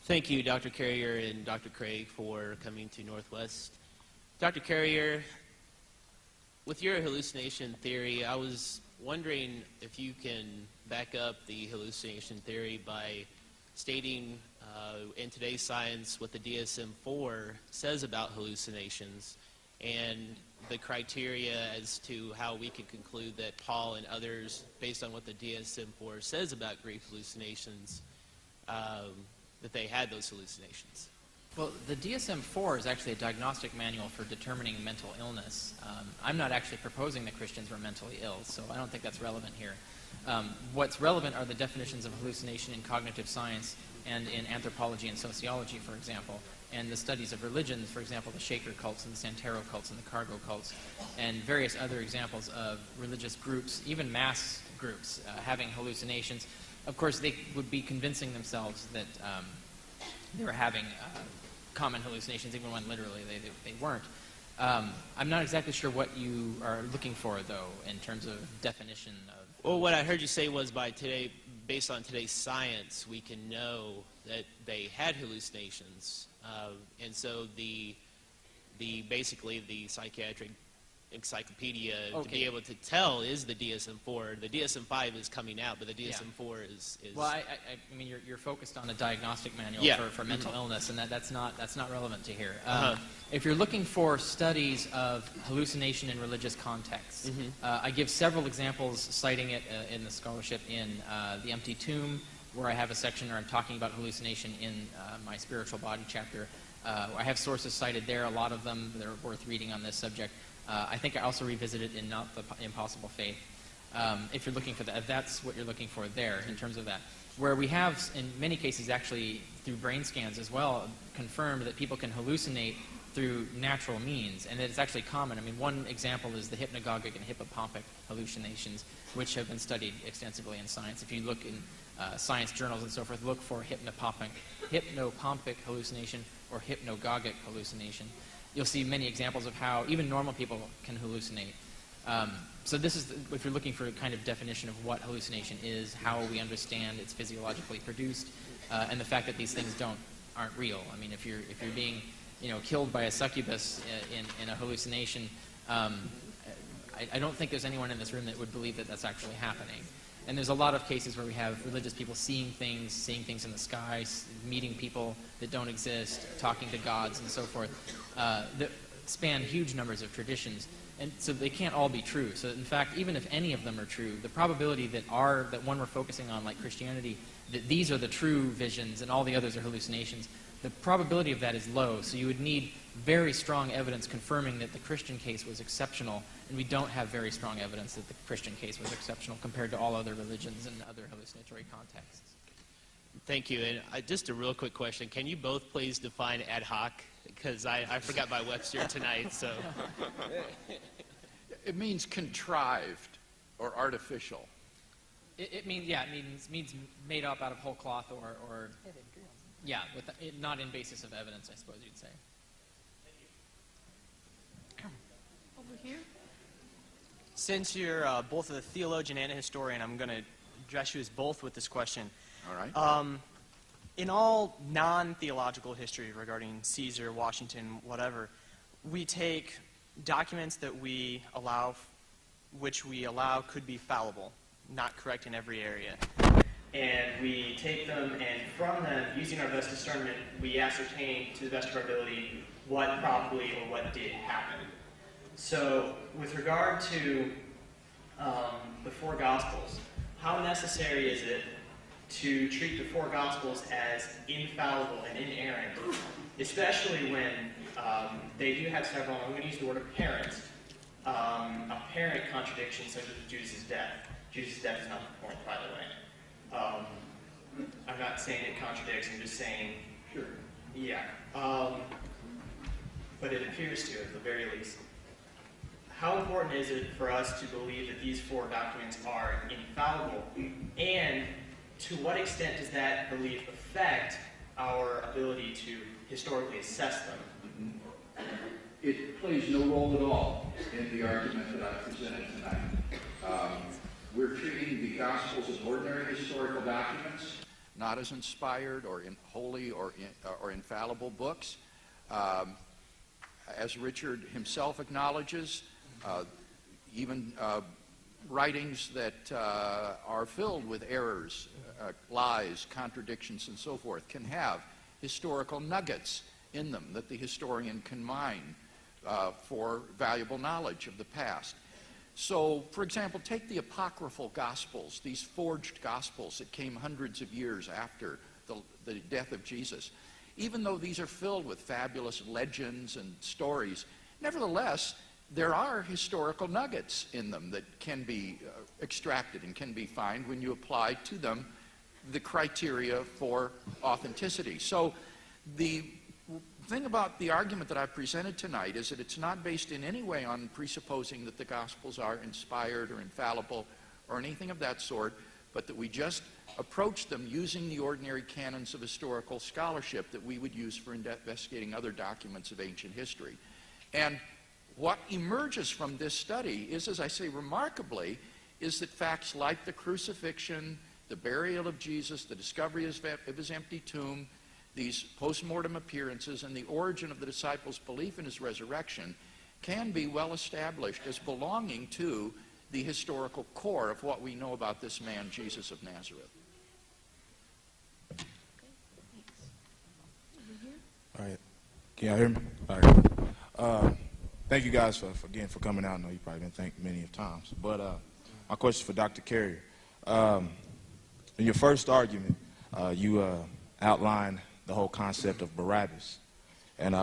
Thank you, Dr. Carrier and Dr. Craig, for coming to Northwest. Dr. Carrier, with your hallucination theory, I was wondering if you can back up the hallucination theory by stating in today's science what the DSM-4 says about hallucinations and the criteria as to how we can conclude that Paul and others, based on what the DSM-4 says about grief hallucinations, that they had those hallucinations. Well, the DSM-4 is actually a diagnostic manual for determining mental illness. I'm not actually proposing that Christians were mentally ill, so I don't think that's relevant here. What's relevant are the definitions of hallucination in cognitive science and in anthropology and sociology, for example, and the studies of religions, for example, the Shaker cults and the Santero cults and the Cargo cults, and various other examples of religious groups, even mass groups, having hallucinations. Of course, they would be convincing themselves that they were having common hallucinations, even when literally they weren't. I'm not exactly sure what you are looking for, though, in terms of definition of... Well, what I heard you say was based on today's science, we can know that they had hallucinations. And so basically the psychiatric encyclopedia to be able to tell is the DSM-4. The DSM-5 is coming out, but the DSM-4 is... Well, I mean, you're focused on a diagnostic manual for mental illness, and that's not relevant to here. If you're looking for studies of hallucination in religious contexts, I give several examples citing it in the scholarship in The Empty Tomb, where I have a section where I'm talking about hallucination in my spiritual body chapter. I have sources cited there, a lot of them that are worth reading on this subject. I think I also revisit it in Not the Impossible Faith. If you're looking for that, if that's what you're looking for there in terms of that. Where we have, in many cases actually through brain scans as well, confirmed that people can hallucinate through natural means, and that it's actually common. I mean, one example is the hypnagogic and hippopompic hallucinations, which have been studied extensively in science. If you look in science journals and so forth, look for hypnopompic hallucination or hypnagogic hallucination. You'll see many examples of how even normal people can hallucinate. So this is, if you're looking for a kind of definition of what hallucination is, how we understand it's physiologically produced, and the fact that these things aren't real. I mean, if you're being killed by a succubus in a hallucination, I don't think there's anyone in this room that would believe that that's actually happening. And there's a lot of cases where we have religious people seeing things in the sky, meeting people that don't exist, talking to gods and so forth, that span huge numbers of traditions. And so they can't all be true. So in fact, even if any of them are true, the probability that one we're focusing on, like Christianity, that these are the true visions and all the others are hallucinations, the probability of that is low. So you would need very strong evidence confirming that the Christian case was exceptional, and we don't have very strong evidence that the Christian case was exceptional compared to all other religions and other hallucinatory contexts. Thank you. And just a real quick question. Can you both please define ad hoc? Because I forgot my Webster tonight, so... It means contrived or artificial. It means made up out of whole cloth or not in basis of evidence, I suppose you'd say. Over here. Since you're both a theologian and a historian, I'm going to address you as both with this question. All right. In all non-theological history regarding Caesar, Washington, whatever, we take documents that we allow, which we allow could be fallible, not correct in every area. And we take them, and from them, using our best discernment, we ascertain to the best of our ability what probably or what did happen. So, with regard to the four Gospels, how necessary is it to treat the four Gospels as infallible and inerrant, especially when they do have several, I'm going to use the word apparent contradictions, such as Judas' death. Judas' death is not the point, by the way. I'm not saying it contradicts, I'm just saying, Sure. Yeah. But it appears to, at the very least. How important is it for us to believe that these four documents are infallible? And to what extent does that belief affect our ability to historically assess them? It plays no role at all in the argument that I presented tonight. We're treating the Gospels as ordinary historical documents. not as inspired or holy or infallible books. As Richard himself acknowledges, even writings that are filled with errors, lies, contradictions, and so forth can have historical nuggets in them that the historian can mine for valuable knowledge of the past. So, for example, take the apocryphal Gospels, these forged Gospels that came hundreds of years after the death of Jesus. Even though these are filled with fabulous legends and stories, nevertheless, there are historical nuggets in them that can be extracted and can be found when you apply to them the criteria for authenticity. So the thing about the argument that I've presented tonight is that it's not based in any way on presupposing that the Gospels are inspired or infallible or anything of that sort, but that we just approach them using the ordinary canons of historical scholarship that we would use for investigating other documents of ancient history. And what emerges from this study is, as I say, remarkably, is that facts like the crucifixion, the burial of Jesus, the discovery of his empty tomb, these post-mortem appearances, and the origin of the disciples' belief in his resurrection can be well established as belonging to the historical core of what we know about this man, Jesus of Nazareth. All right. Can y'all hear me? All right. Thank you guys for for coming out. I know you've probably been thanked many times. But my question for Dr. Carrier. In your first argument, you outlined the whole concept of Barabbas. And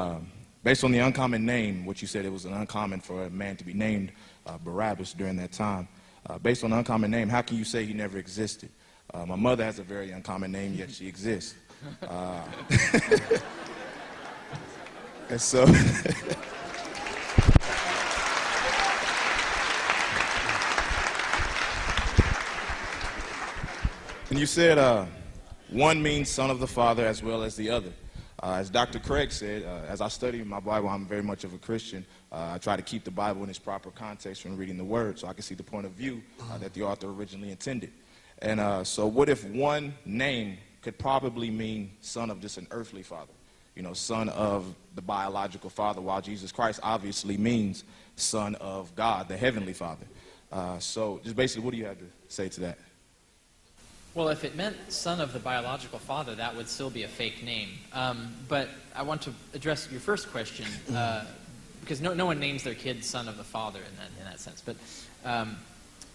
based on the uncommon name, what you said, it was uncommon for a man to be named Barabbas during that time. Based on the uncommon name, how can you say he never existed? My mother has a very uncommon name, yet she exists. And so, and you said one means son of the Father as well as the other. As Dr. Craig said, as I study my Bible, I'm very much of a Christian. I try to keep the Bible in its proper context when reading the Word so I can see the point of view that the author originally intended. And so what if one name could probably mean son of just an earthly father? You know, son of the biological father, while Jesus Christ obviously means son of God, the heavenly Father. So just basically, what do you have to say to that? Well, if it meant son of the biological father, that would still be a fake name. But I want to address your first question, because no one names their kid son of the father in that sense. But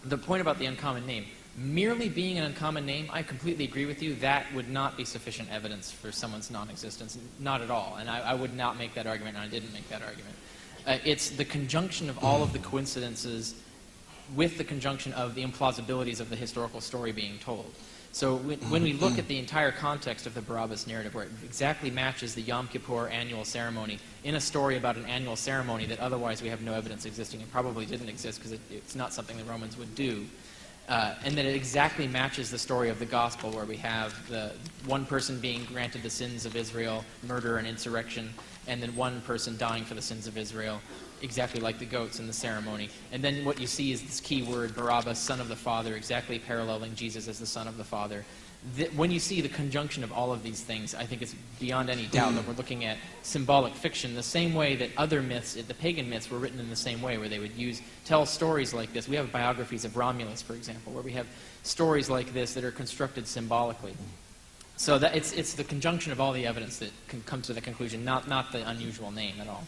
the point about the uncommon name, merely being an uncommon name, I completely agree with you. That would not be sufficient evidence for someone's non-existence, not at all. And I would not make that argument, and I didn't make that argument. It's the conjunction of all of the coincidences with the conjunction of the implausibilities of the historical story being told. So when we look at the entire context of the Barabbas narrative, where it exactly matches the Yom Kippur annual ceremony in a story about an annual ceremony that otherwise we have no evidence existing and probably didn't exist because it's not something the Romans would do, and that it exactly matches the story of the gospel, where we have the one person being granted the sins of Israel, murder and insurrection, and then one person dying for the sins of Israel, exactly like the goats in the ceremony. And then what you see is this key word, Barabbas, son of the Father, exactly paralleling Jesus as the son of the Father. When you see the conjunction of all of these things, I think it's beyond any doubt that we're looking at symbolic fiction, the same way that other myths, the pagan myths, were written in the same way, where they would tell stories like this. We have biographies of Romulus, for example, where we have stories like this that are constructed symbolically. So that it's the conjunction of all the evidence that can come to the conclusion, not the unusual name at all.